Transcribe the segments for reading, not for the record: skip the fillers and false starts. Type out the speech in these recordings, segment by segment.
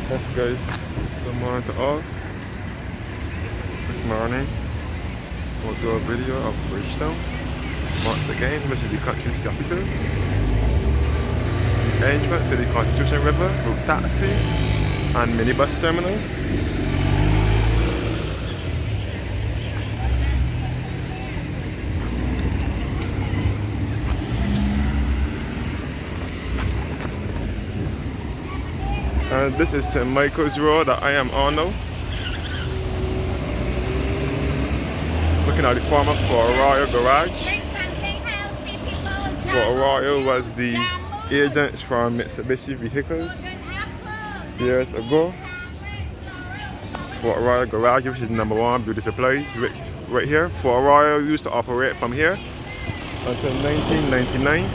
Yes guys, good morning to all. This morning we'll do a video of Bridgetown once again, which is the country's capital. The entrance to the Constitution River through taxi and minibus terminal. And this is St. Michael's Road that I am on now. Looking at the former Fort Royal garage. Fort Royal was the agents from Mitsubishi vehicles years ago. Fort Royal garage, which is #1 beauty supplies, which right here. Fort Royal used to operate from here until 1999.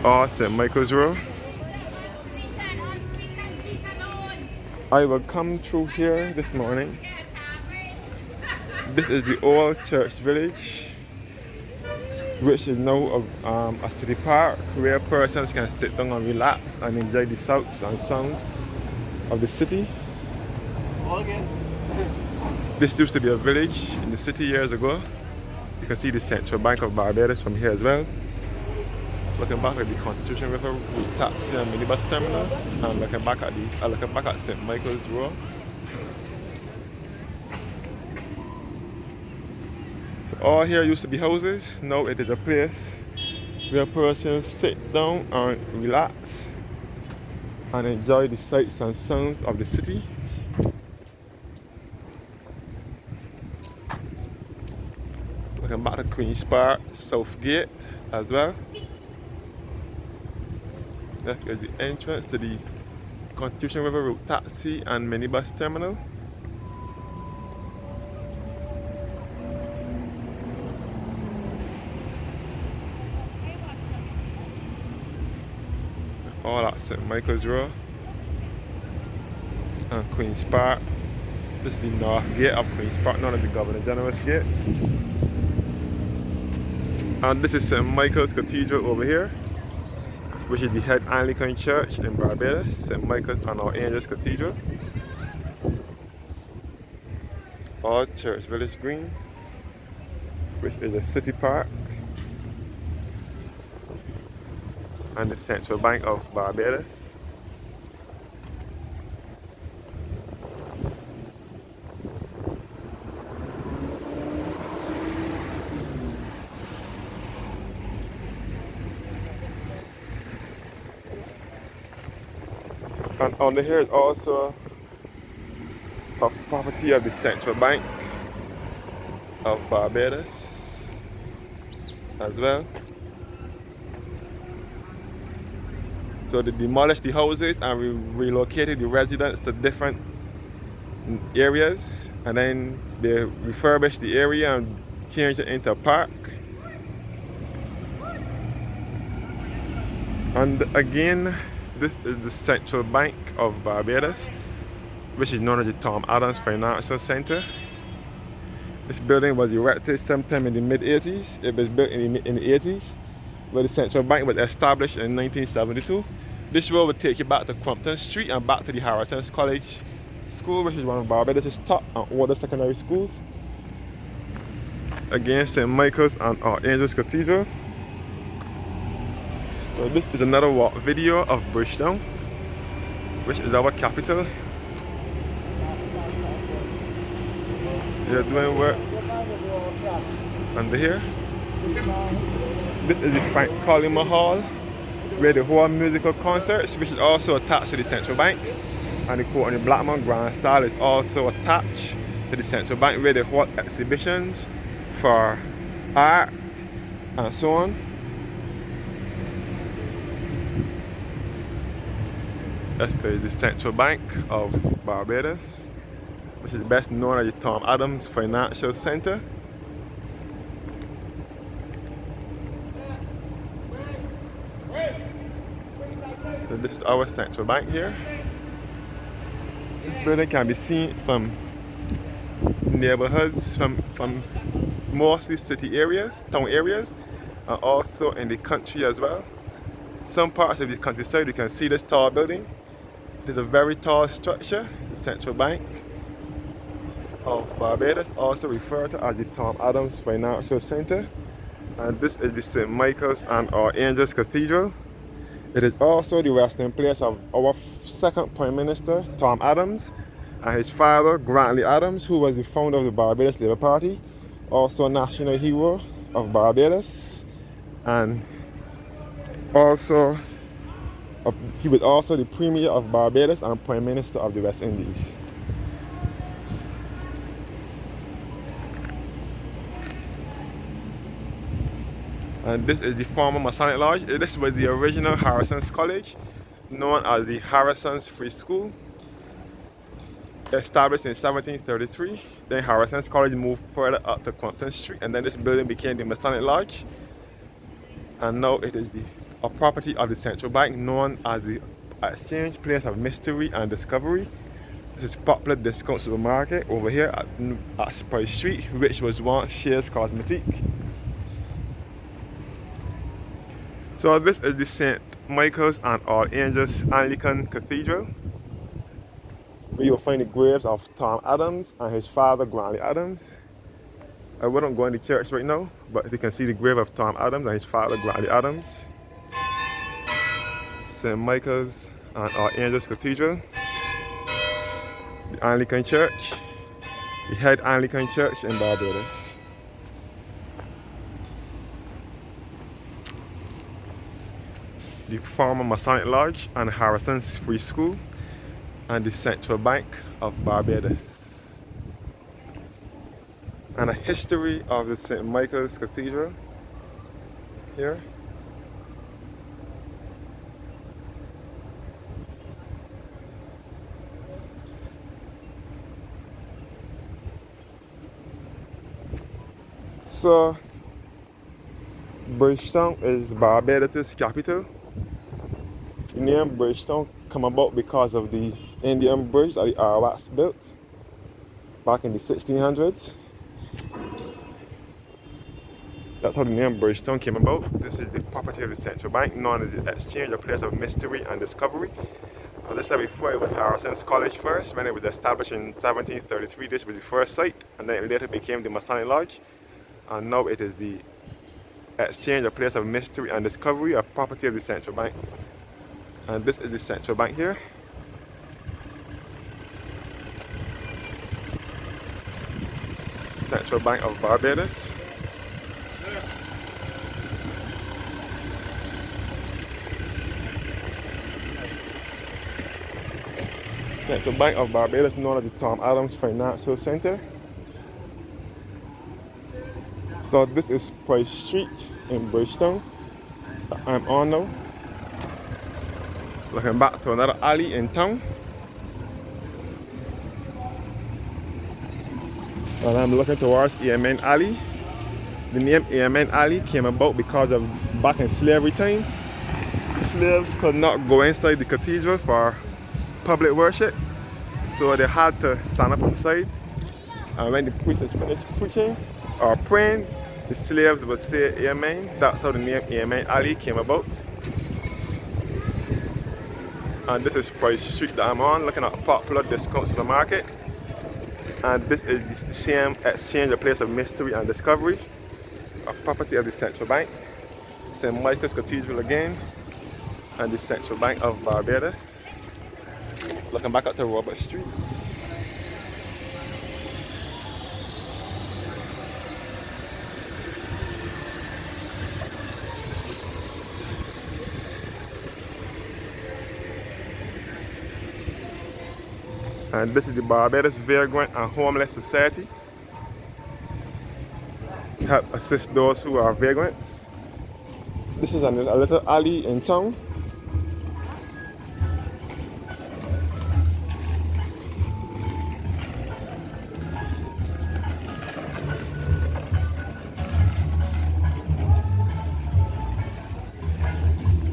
Or St. Michael's Road. I will come through here this morning. This is the old church village, which is now a city park where persons can sit down and relax and enjoy the sights and sounds of the city. This used to be a village in the city years ago. You can see the Central Bank of Barbados from here as well. Looking back at the Constitution River with taxi and minibus terminal, and looking back at St. Michael's Road. So all here used to be houses. Now it is a place where persons sit down and relax and enjoy the sights and sounds of the city. Looking back at Queen's Park, South Gate as well. That is the entrance to the Constitution River route taxi and minibus terminal. All at St. Michael's Road and Queen's Park. This is the north gate of Queen's Park, not the Governor General's gate. And this is St. Michael's Cathedral over here, which is the head Anglican church in Barbados, St. Michael's and Our Angels Cathedral. All Church Village Green, which is a city park, and the Central Bank of Barbados. And under here is also a property of the Central Bank of Barbados as well. So they demolished the houses and relocated the residents to different areas, and then they refurbished the area and changed it into a park. And again, this is the Central Bank of Barbados, which is known as the Tom Adams Financial Center. This building was erected sometime in the mid-80s. It was built in the 80s, where the Central Bank was established in 1972. This road would take you back to Crumpton Street and back to the Harrison's College School, which is one of Barbados' top and oldest secondary schools. Again, St. Michael's and Our Angels Cathedral. So this is another walk video of Bridgetown, which is our capital. They're doing work under here. This is the Frank Collymore Hall, where they hold musical concerts, which is also attached to the Central Bank. And the court on the Blackmon Grand Salle is also attached to the Central Bank, where they hold exhibitions for art and so on. That's the Central Bank of Barbados, which is best known as the Tom Adams Financial Center. So this is our Central Bank here. This building can be seen from neighborhoods, from mostly city areas, town areas, and also in the country as well. Some parts of the countryside you can see this tall building It is a very tall structure, the Central Bank of Barbados, also referred to as the Tom Adams Financial Center. And this is the St. Michael's and All Angels Cathedral. It is also the resting place of our second Prime Minister, Tom Adams, and his father, Grantley Adams, who was the founder of the Barbados Labour Party, also a national hero of Barbados, and also he was also the Premier of Barbados and Prime Minister of the West Indies. And this is the former Masonic Lodge. This was the original Harrison's College, known as the Harrison's Free School, established in 1733. Then Harrison's College moved further up to Compton Street, and then this building became the Masonic Lodge. And now it is a property of the Central Bank, known as the Exchange Place of Mystery and Discovery. This is popular discount supermarket over here at Spice Street, which was once Shears Cosmetique. So this is the St. Michael's and All Angels Anglican Cathedral, where you'll find the graves of Tom Adams and his father, Grantley Adams. I wouldn't go in the church right now, but you can see the grave of Tom Adams and his father, Grantley Adams. St. Michael's and All Angels Cathedral. The Anglican Church, the head Anglican Church in Barbados. The former Masonic Lodge and Harrison's Free School, and the Central Bank of Barbados. And a history of the St. Michael's Cathedral here. So Bridgetown is Barbados' capital. The name Bridgetown come about because of the Indian bridge that the Arawaks built back in the 1600s. That's how the name Bridgetown came about. This is the property of the Central Bank, known as the Exchange, a place of mystery and discovery. As I said before, it was Harrison's College first. When it was established in 1733, this was the first site, and then it later became the Masonic Lodge. And now it is the Exchange, a place of mystery and discovery, a property of the Central Bank. And this is the Central Bank here. Central Bank of Barbados. Central Bank of Barbados, known as the Tom Adams Financial Center. So this is Price Street in Bridgetown that I'm on now. Looking back to another alley in town. And I'm looking towards Airmen Alley. The name Airmen Alley came about because of back in slavery time, slaves could not go inside the cathedral for public worship, so they had to stand up outside, and when the priest is finished preaching or praying, the slaves would say Amen. That's how the name Airmen Alley came about. And this is Price Street that I'm on, looking at a popular discount supermarket. And this is the same Exchange, a place of mystery and discovery, a property of the Central Bank. St. Michael's Cathedral again, and the Central Bank of Barbados. Looking back up to Robert Street. And this is the Barbados Vagrant and Homeless Society. Help assist those who are vagrants. This is a little alley in town.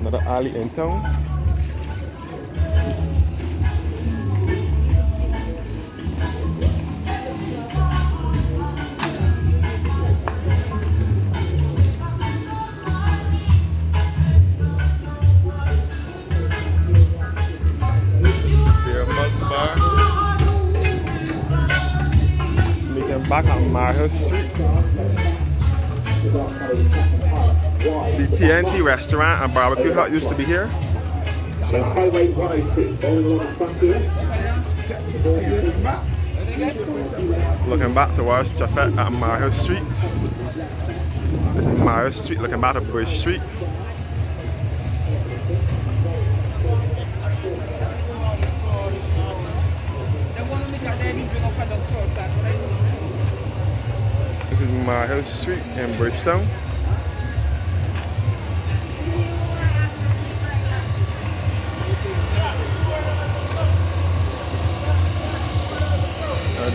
Another alley in town. back on Marhill Street. The TNT restaurant and barbecue hut used to be here. Highway 106, all along the front here. Looking back towards Chaffet at Marhill Street. This is Marhill Street, looking back at Bridge Street. This is Marhill Street in Bridgetown.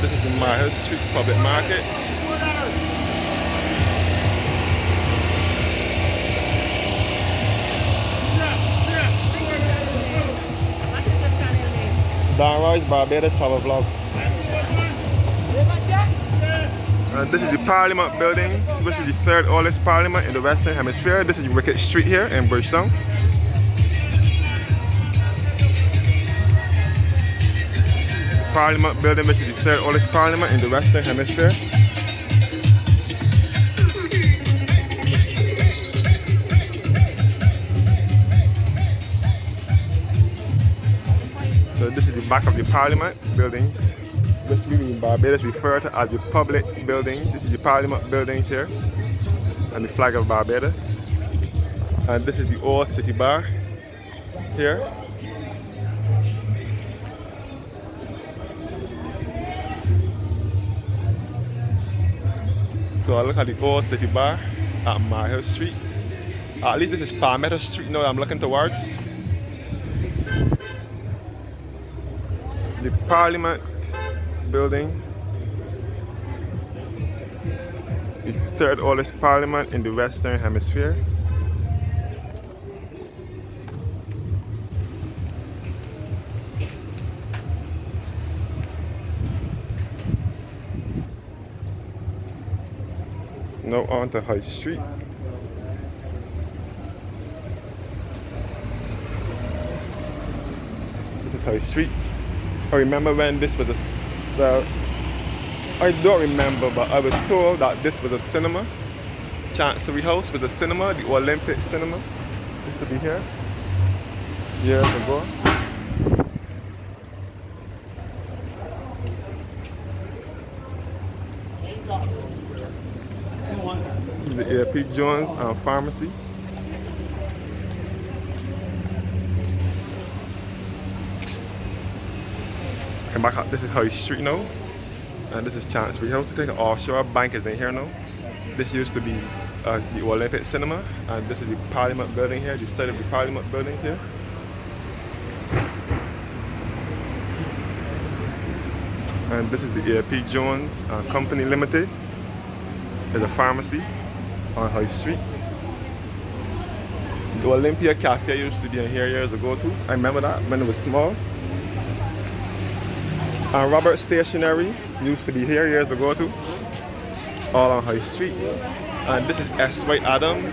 This is the Marhill Street Public Market. Don Roy's Barbados Travel Vlogs. This is the Parliament building, which is the third oldest parliament in the Western Hemisphere. This is Wicket Street here in Bridgetown. Parliament building, which is the third oldest parliament in the Western Hemisphere. So this is the back of the Parliament buildings, which we in Barbados refer to as the public buildings. This is the Parliament buildings here, and the flag of Barbados. And this is the old city bar here. So I look at the old city bar at Marhill Street. At least this is Palmetto Street now I'm looking towards. The Parliament building, the third oldest parliament in the Western Hemisphere. Now on to High Street. This is High Street. I remember when this was a, well, I don't remember, but I was told that this was a cinema. Chancery House was a cinema, the Olympic cinema. Used to be here years ago. This is the A.P. Jones Pharmacy. Come back up. This is High Street now, and this is Chancery House. I think the offshore bank is in here now. This used to be the Olympic cinema, and this is the Parliament building here, the state of the Parliament buildings here. And this is the A.P. Jones Company Limited. There's a pharmacy on High Street. The Olympia Cafe used to be in here years ago too. I remember that when it was small. And Robert Stationery used to be here years ago too, all on High Street. And this is S.Y. Adam,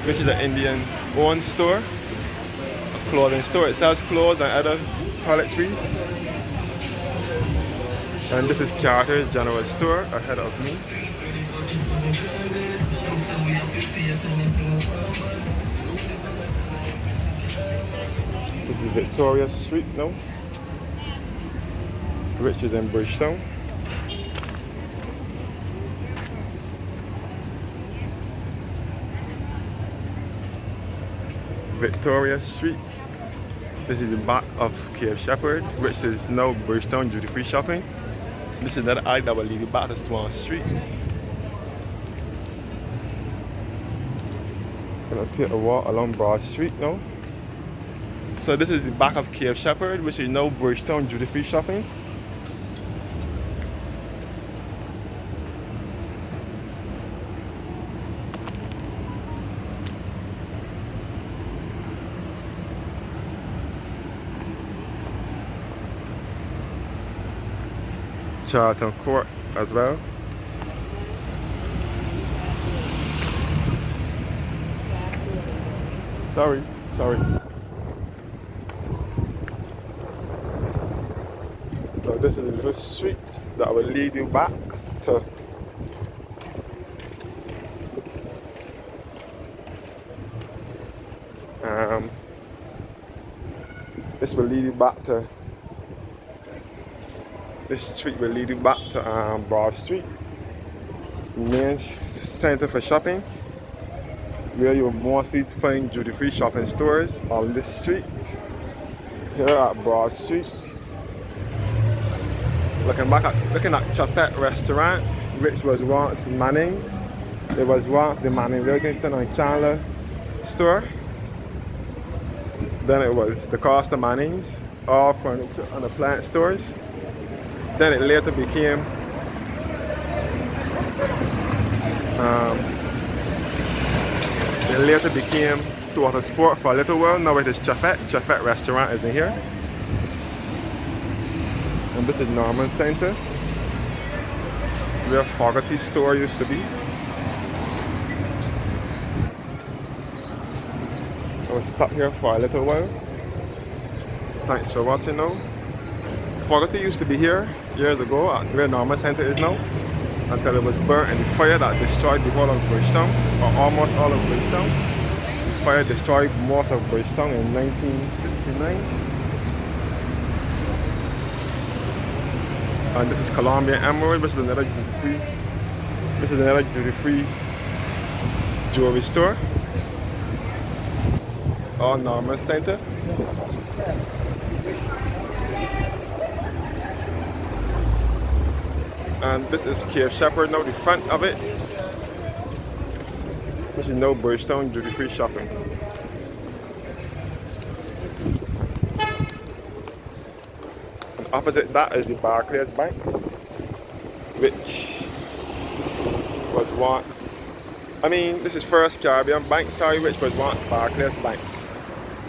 which is an Indian owned store, a clothing store. It sells clothes and other toiletries. And this is Carter's General Store ahead of me. This is Victoria Street now, which is in Bridgetown. Victoria Street. This is the back of Cape Shepherd, which is now Bridgetown Duty Free Shopping. This is another alley that will lead you back to Swan Street. Gonna take a walk along Broad Street now. So this is the back of Cape Shepherd, which is now Bridgetown Duty Free Shopping. Charlton Court as well. Sorry. So this is a little street that will lead you back to this will lead you back to this street will lead you back to Broad Street, main center for shopping, where you will mostly find duty-free shopping stores on this street. Here at Broad Street, looking at Chafet Restaurant, which was once Manning's. It was once the Manning Wilkinson and Chandler store. Then it was the Costa Manning's, all furniture and appliance stores. Then it later became Total Sport for a little while. Now it is Chafet. Chafet Restaurant is in here. And this is Norman Center, where Fogarty store used to be. So we'll stop here for a little while. Thanks for watching now. Fogarty used to be here years ago at where Norman Center is now, until it was burnt in the fire that destroyed the whole of Bridgetown, or almost all of Bridgetown. The fire destroyed most of Bridgetown in 1969. And this is Columbia Emerald, which is another duty-free jewelry store. Or Norman Center. And this is Cape Shepherd now, the front of it, which is now Bridgetown duty-free shopping. And opposite that is the Barclays Bank, which was once, this is First Caribbean Bank, sorry, which was once Barclays Bank.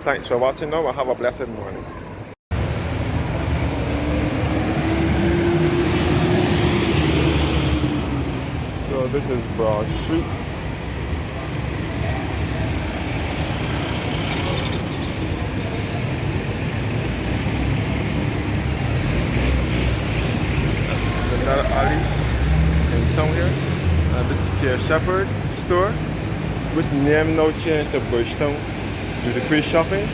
Thanks for watching now and have a blessed morning. So this is Broad Street. Another alley in town here. And this is Cape Shepherd store, which name now changed to Bridgetown duty-free shopping.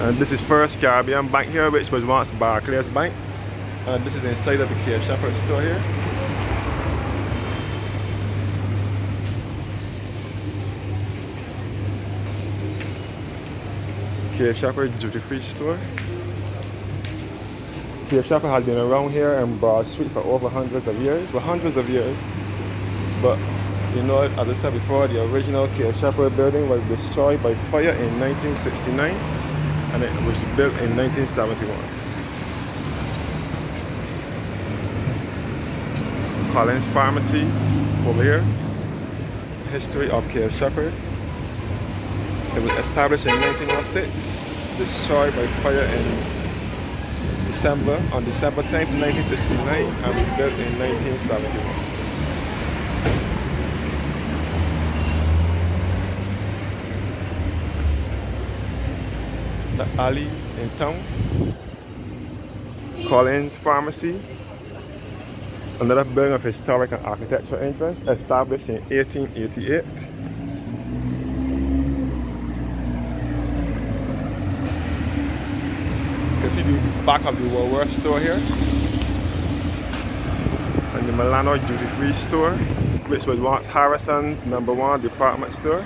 And this is First Caribbean Bank here, which was once Barclays Bank. And this is inside of the Cape Shepherd store here. Cape Shepherd duty-free store. Cape Shepherd has been around here in Broad Street for over hundreds of years. But you know, as I said before, the original Cape Shepherd building was destroyed by fire in 1969, and it was built in 1971. Collins Pharmacy over here. History of Cape Shepherd. It was established in 1906, destroyed by fire on December 10th, 1969, and was built in 1971. The alley in town, Collins Pharmacy, another building of historic and architectural interest, established in 1888. You can see the back of the Woolworth store here, and the Milano duty-free store, which was once Harrison's #1 department store.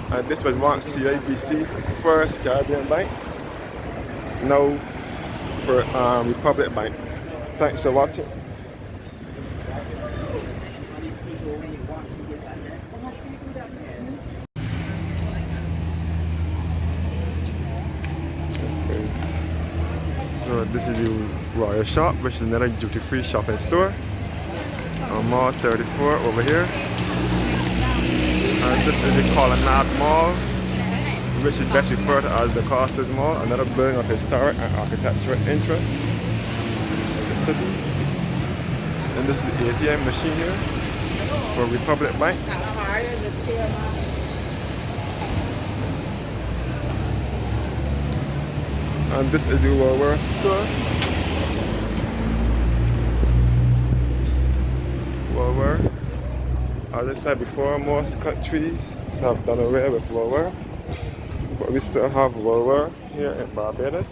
And this was once CIBC First Caribbean Bank, now for Republic Bank. Thanks for watching. So this is the Royal Shop, which is another duty-free shopping store. Mall 34 over here. And this is the Colonnade Mall, which is best referred to as the Costas Mall, another building of historic and architectural interest in the city. And this is the ATM machine here for Republic Bank. And this is the Woolworth store. Woolworth. As I said before, most countries have done away with Woolworth, but we still have Woolworth here in Barbados.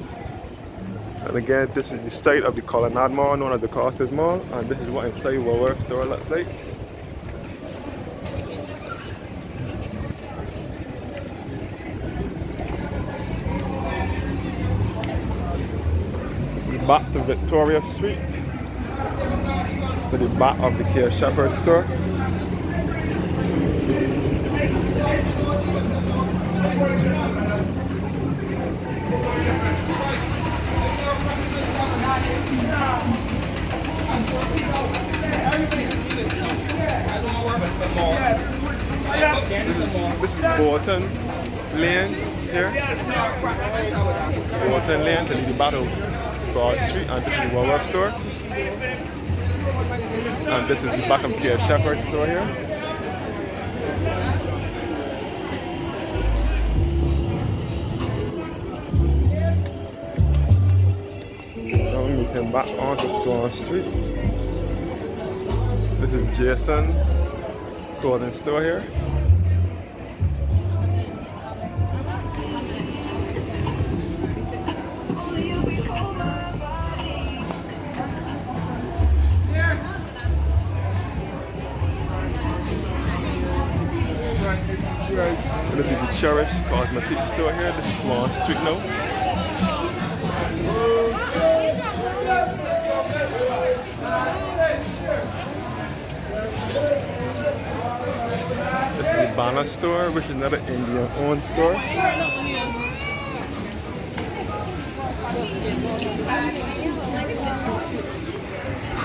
And again, this is the site of the Colonnade Mall, known as the Costas Mall, and this is what inside Woolworth store looks like. This is back to Victoria Street, to the back of the Care Shepherd store. This is Bolton Lane here. Bolton Lane to the Battle Broad Street, and this is the Woolworth store. And this is the back of Care Shepherd store here. Now we came back onto Swan Street. This is Jason's clothing store here. This is the Cherish Cosmetics store here. This is Swan Street now. This is the Banner store, which is another Indian owned store.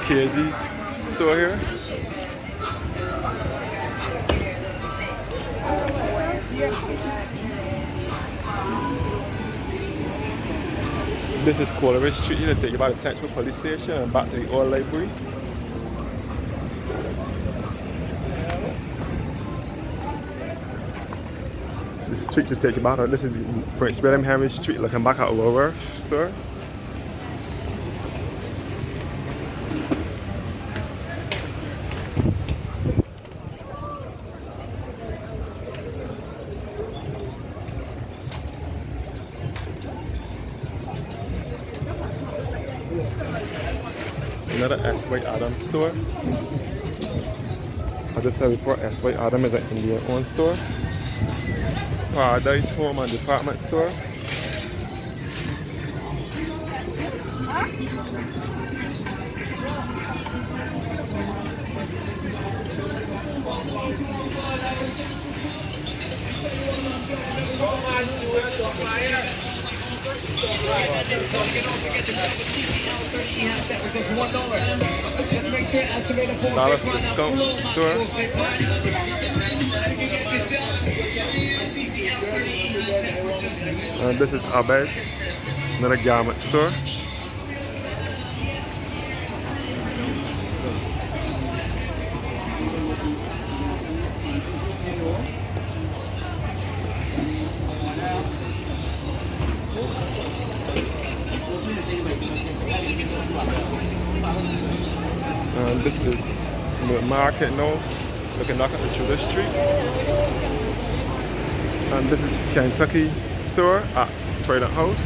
KG's store here. This is Coleridge Street. You take you by the Central Police Station and back to the old library. This street to take you back. This is Prince William Henry Street, looking back at Woolworth store. Another S.Y. Adams store. I just said before, S.Y. Adams is an Indian owned store. Paradise Home and Department store. Dallas Discount store. This is Abed, another garment store. And this is the market now, looking back at the Jubilee Street. And this is Kentucky store at Trident House.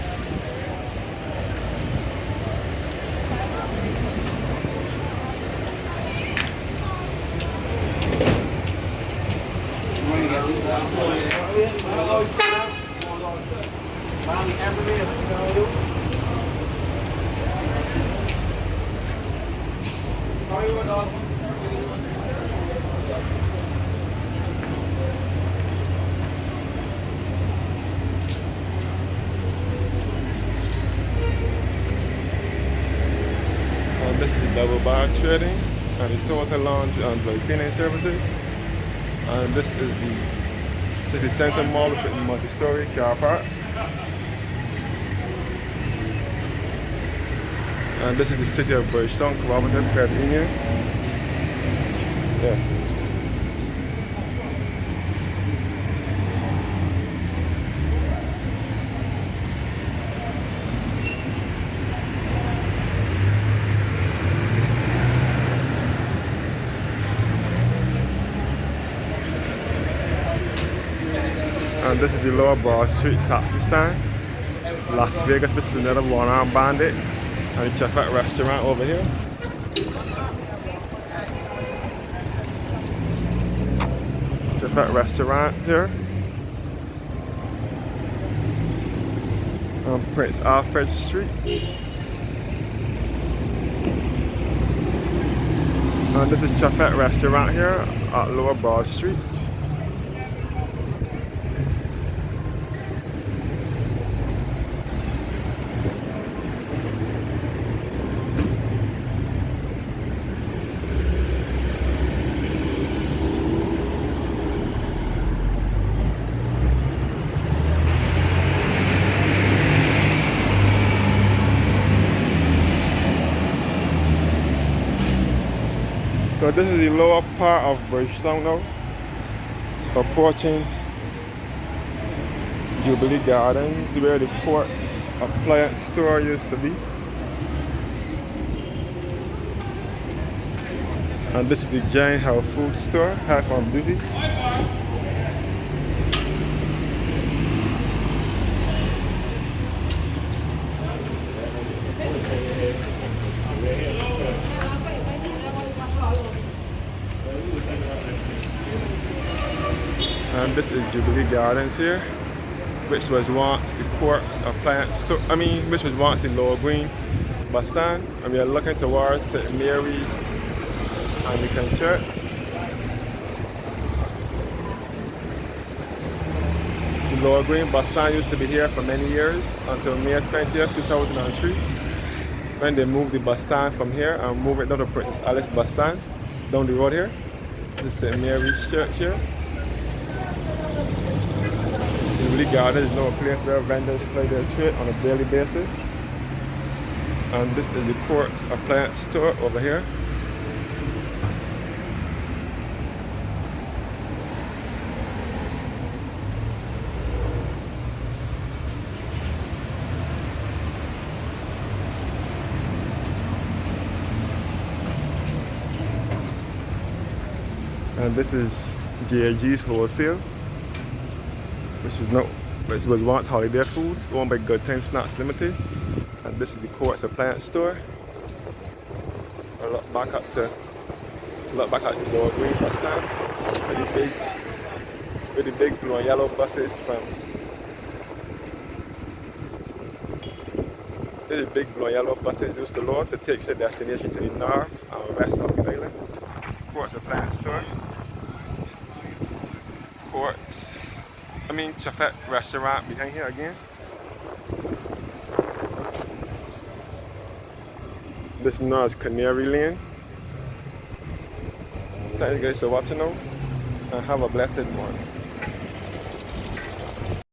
This is the double bar trading and the total lounge and dry cleaning services. And this is the city center mall with a multi-story car park. And this is the city of Bridgetown Cooperative Credit Union. Yeah. And this is the Lower Broad Street taxi stand. Las Vegas, this is another one-armed bandit. And the Chefette restaurant over here. Chefette restaurant here. On Prince Alfred Street. And this is Chefette restaurant here at Lower Broad Street. So this is the lower part of Bridgetown now, approaching Jubilee Gardens, where the Quartz appliance store used to be. And this is the giant health food store, Health and Beauty. And this is Jubilee Gardens here, which was once the Quartz appliance store. Which was once the Lower Green bus stand. And we are looking towards St. Mary's Anglican Church. The Lower Green bus stand used to be here for many years until May 20th, 2003, when they moved the bus stand from here and moved it down to Princess Alice bus stand down the road here. This is St. Mary's Church here. Jubilee Gardens is now a place where vendors play their trade on a daily basis. And this is the Quartz appliance store over here. And this is JG's Wholesale, which was once Holiday Foods, owned by Good Time Snacks Limited. And this is the Quartz appliance store. I look back at the Lower Green bus stand, with the big blue and yellow buses from. These big blue and yellow buses used to load to take the destination to the north and west of the island. Quartz appliance store. Chefette restaurant behind here again. This now is Canary Lane. Thank you guys for watching now, and have a blessed one.